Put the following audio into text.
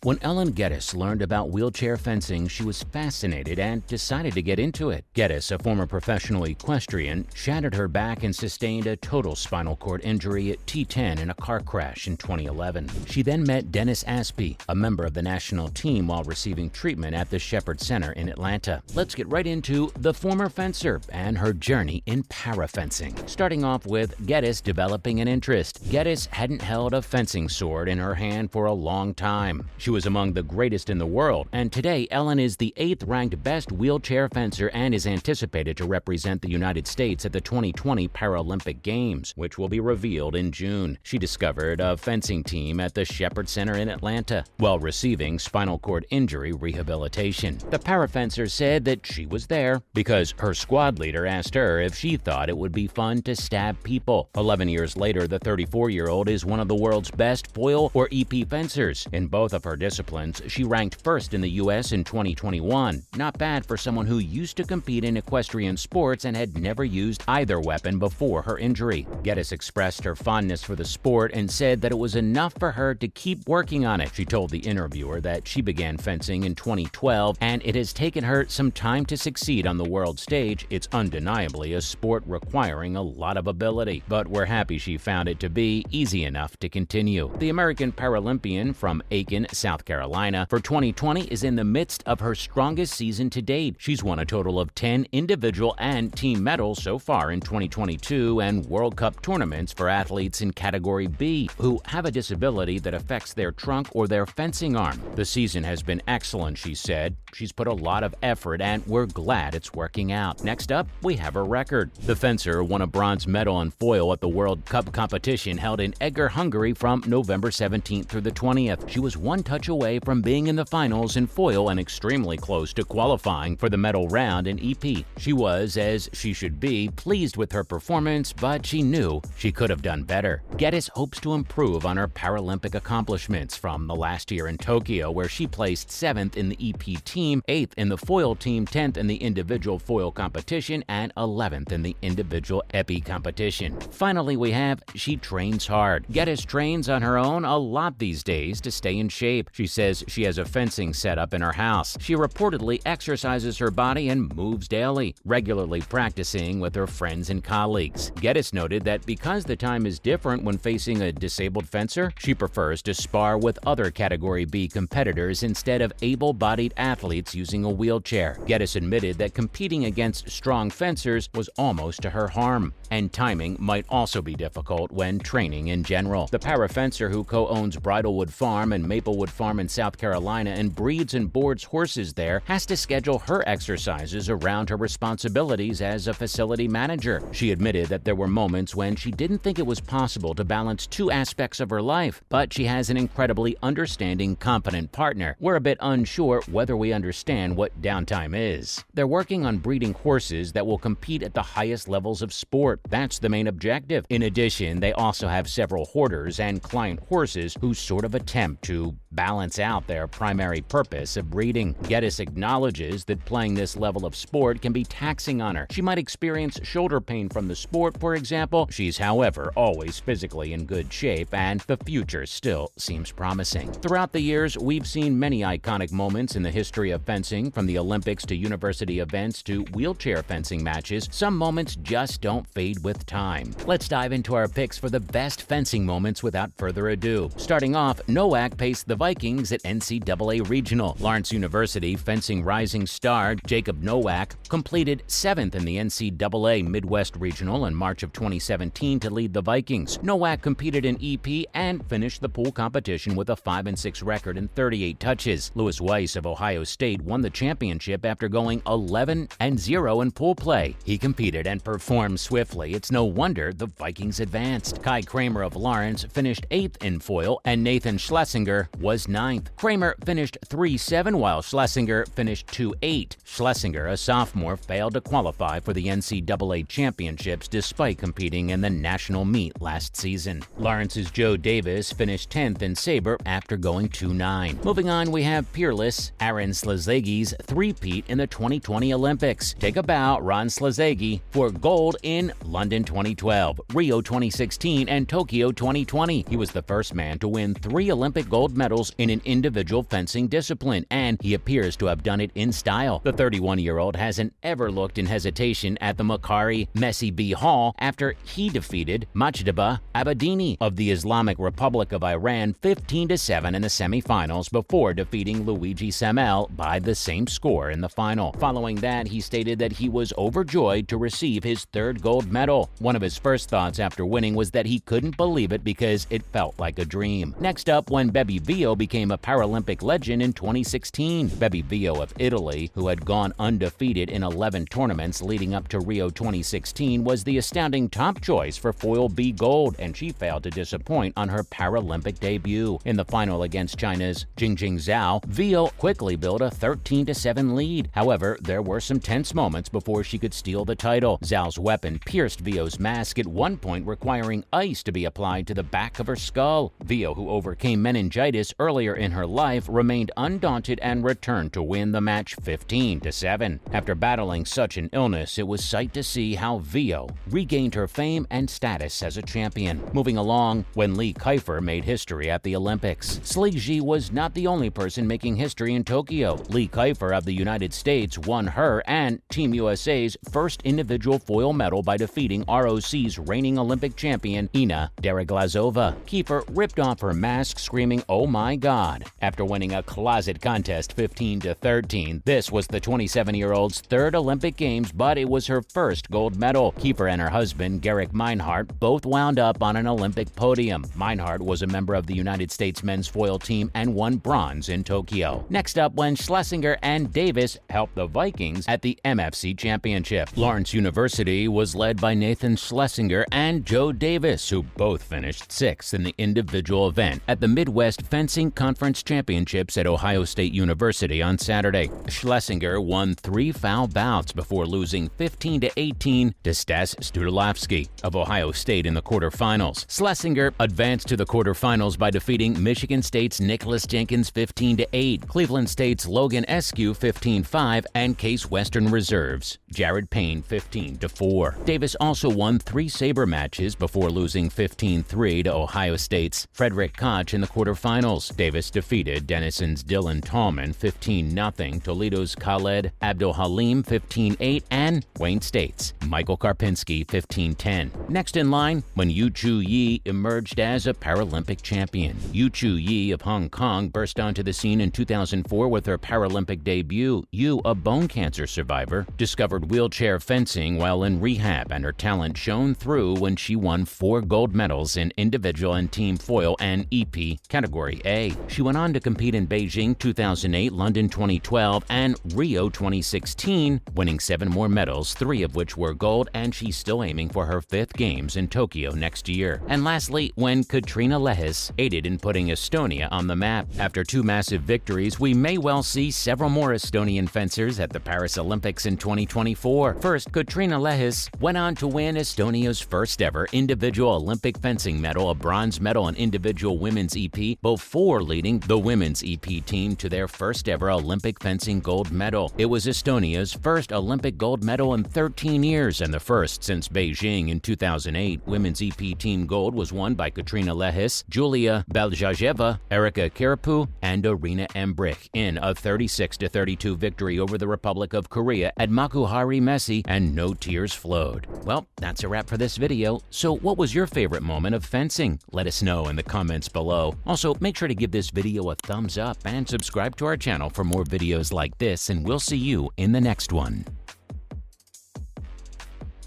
When Ellen Geddes learned about wheelchair fencing, she was fascinated and decided to get into it. Geddes, a former professional equestrian, shattered her back and sustained a total spinal cord injury at T10 in a car crash in 2011. She then met Dennis Aspey, a member of the national team, while receiving treatment at the Shepherd Center in Atlanta. Let's get right into the former fencer and her journey in parafencing. Starting off with Geddes developing an interest. Geddes hadn't held a fencing sword in her hand for a long time. She was among the greatest in the world, and today Ellen is the 8th-ranked best wheelchair fencer and is anticipated to represent the United States at the 2020 Paralympic Games, which will be revealed in June. She discovered a fencing team at the Shepherd Center in Atlanta while receiving spinal cord injury rehabilitation. The parafencer said that she was there because her squad leader asked her if she thought it would be fun to stab people. 11 years later, the 34-year-old is one of the world's best foil or EP fencers. In both of her disciplines, she ranked first in the U.S. in 2021. Not bad for someone who used to compete in equestrian sports and had never used either weapon before her injury. Geddes expressed her fondness for the sport and said that it was enough for her to keep working on it. She told the interviewer that she began fencing in 2012 and it has taken her some time to succeed on the world stage. It's undeniably a sport requiring a lot of ability, but we're happy she found it to be easy enough to continue. The American Paralympian from Aiken, South Carolina, for 2020 is in the midst of her strongest season to date. She's won a total of 10 individual and team medals so far in 2022 and World Cup tournaments for athletes in Category B who have a disability that affects their trunk or their fencing arm. The season has been excellent, she said. She's put a lot of effort and we're glad it's working out. Next up, we have her record. The fencer won a bronze medal in foil at the World Cup competition held in Eger, Hungary from November 17th through the 20th. She was one touch away from being in the finals in foil and extremely close to qualifying for the medal round in EP. She was, as she should be, pleased with her performance, but she knew she could have done better. Geddes hopes to improve on her Paralympic accomplishments from the last year in Tokyo, where she placed 7th in the EP team, 8th in the foil team, 10th in the individual foil competition, and 11th in the individual epi competition. Finally, we have she trains hard. Geddes trains on her own a lot these days to stay in shape. She says she has a fencing setup in her house. She reportedly exercises her body and moves daily, regularly practicing with her friends and colleagues. Geddes noted that because the time is different when facing a disabled fencer, she prefers to spar with other Category B competitors instead of able-bodied athletes using a wheelchair. Geddes admitted that competing against strong fencers was almost to her harm, and timing might also be difficult when training in general. The parafencer, who co-owns Bridlewood Farm and Maplewood Farm in South Carolina and breeds and boards horses there, has to schedule her exercises around her responsibilities as a facility manager. She admitted that there were moments when she didn't think it was possible to balance two aspects of her life, but she has an incredibly understanding, competent partner. We're a bit unsure whether we understand what downtime is. They're working on breeding horses that will compete at the highest levels of sport. That's the main objective. In addition, they also have several hoarders and client horses who sort of attempt to balance out their primary purpose of breeding. Geddes acknowledges that playing this level of sport can be taxing on her. She might experience shoulder pain from the sport, for example. She's, however, always physically in good shape, and the future still seems promising. Throughout the years, we've seen many iconic moments in the history of fencing, from the Olympics to university events to wheelchair fencing matches. Some moments just don't fade with time. Let's dive into our picks for the best fencing moments without further ado. Starting off, Nowak paced the Vikings at NCAA Regional. Lawrence University fencing rising star Jacob Nowak completed 7th in the NCAA Midwest Regional in March of 2017 to lead the Vikings. Nowak competed in EP and finished the pool competition with a 5-6 record and 38 touches. Lewis Weiss of Ohio State won the championship after going 11-0 in pool play. He competed and performed swiftly. It's no wonder the Vikings advanced. Kai Kramer of Lawrence finished 8th in foil, and Nathan Schlesinger was 9th. Kramer finished 3-7 while Schlesinger finished 2-8. Schlesinger, a sophomore, failed to qualify for the NCAA championships despite competing in the national meet last season. Lawrence's Joe Davis finished 10th in saber after going 2-9. Moving on, we have peerless Aaron Slazegi's three-peat in the 2020 Olympics. Take a bow, Ron Slazegi, for gold in London 2012, Rio 2016, and Tokyo 2020. He was the first man to win 3 Olympic gold medals medals in an individual fencing discipline, and he appears to have done it in style. The 31-year-old hasn't ever looked in hesitation at the Makari Messi B Hall after he defeated Majtaba Abedini of the Islamic Republic of Iran 15-7 in the semifinals before defeating Luigi Samel by the same score in the final. Following that, he stated that he was overjoyed to receive his third gold medal. One of his first thoughts after winning was that he couldn't believe it because it felt like a dream. Next up, when Bebe Vio became a Paralympic legend in 2016. Bebe Vio of Italy, who had gone undefeated in 11 tournaments leading up to Rio 2016, was the astounding top choice for foil B gold, and she failed to disappoint on her Paralympic debut. In the final against China's Jingjing Zhao, Vio quickly built a 13-7 lead. However, there were some tense moments before she could steal the title. Zhao's weapon pierced Vio's mask at one point, requiring ice to be applied to the back of her skull. Vio, who overcame meningitis earlier in her life, remained undaunted and returned to win the match 15-7. After battling such an illness, it was sight to see how Vio regained her fame and status as a champion. Moving along, when Lee Kiefer made history at the Olympics. Sli Ji was not the only person making history in Tokyo. Lee Kiefer of the United States won her and Team USA's first individual foil medal by defeating ROC's reigning Olympic champion Ina Deriglazova. Kiefer ripped off her mask, screaming, "Oh my God!" after winning a closet contest 15-13. This was the 27-year-old's third Olympic Games, but it was her first gold medal. Kiefer and her husband, Garrick Meinhardt, both wound up on an Olympic podium. Meinhardt was a member of the United States men's foil team and won bronze in Tokyo. Next up, when Schlesinger and Davis helped the Vikings at the MFC Championship. Lawrence University was led by Nathan Schlesinger and Joe Davis, who both finished sixth in the individual event at the Midwest Fencing Conference Championships at Ohio State University on Saturday. Schlesinger won 3 foul bouts before losing 15-18 to Stas Studelavsky of Ohio State in the quarterfinals. Schlesinger advanced to the quarterfinals by defeating Michigan State's Nicholas Jenkins 15-8, Cleveland State's Logan Eskew 15-5, and Case Western Reserve's Jared Payne 15-4. Davis also won 3 saber matches before losing 15-3 to Ohio State's Frederick Koch in the quarterfinals. Davis defeated Denison's Dylan Tallman 15-0, Toledo's Khaled Abdul-Halim 15-8, and Wayne State's Michael Karpinski 15-10. Next in line, when Yu Chu Yi emerged as a Paralympic champion. Yu Chu Yi of Hong Kong burst onto the scene in 2004 with her Paralympic debut. Yu, a bone cancer survivor, discovered wheelchair fencing while in rehab, and her talent shone through when she won 4 gold medals in individual and team foil and EP Category A. She went on to compete in Beijing 2008, London 2012, and Rio 2016, winning 7 more medals, 3 of which were gold, and she's still aiming for her 5th Games in Tokyo next year. And lastly, when Katrina Lehis aided in putting Estonia on the map. After 2 massive victories, we may well see several more Estonian fencers at the Paris Olympics in 2024. First, Katrina Lehis went on to win Estonia's first ever individual Olympic fencing medal, a bronze medal in individual women's EP, before leading the women's EP team to their first ever Olympic fencing gold medal. It was Estonia's first Olympic gold medal in 13 years and the first since Beijing in 2008. Women's EP team gold was won by Katrina Lehis, Julia Beljajeva, Erika Kiripu, and Arina Embrich in a 36-32 victory over the Republic of Korea at Makuhari Messe, and no tears flowed. Well, that's a wrap for this video. So what was your favorite moment of fencing? Let us know in the comments below. Also, make sure to give this video a thumbs up and subscribe to our channel for more videos like this, and we'll see you in the next one.